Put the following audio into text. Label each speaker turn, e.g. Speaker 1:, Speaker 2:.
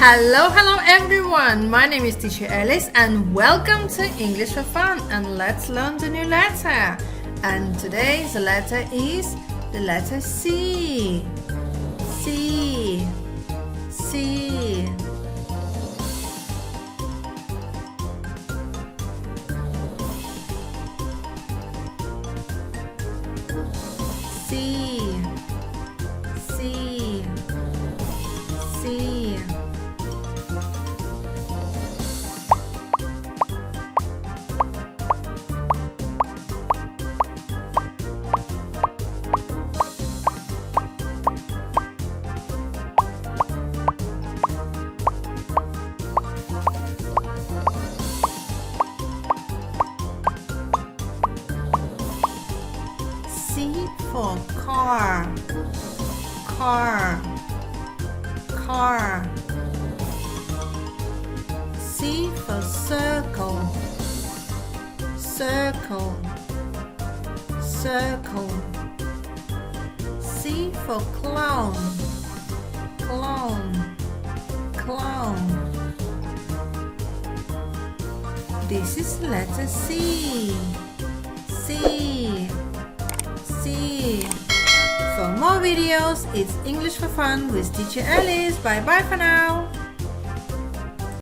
Speaker 1: Hello everyone. My name is Teacher Alice and welcome to English for Fun, and let's learn the new letter. And today the letter is the letter C. C. C. C. C. C. C for car. Car. Car. C for circle. Circle. Circle. C for clown. Clown. Clown. This is letter C. C. C. For more videos, it's English for Fun with Teacher Alice. Bye bye for now.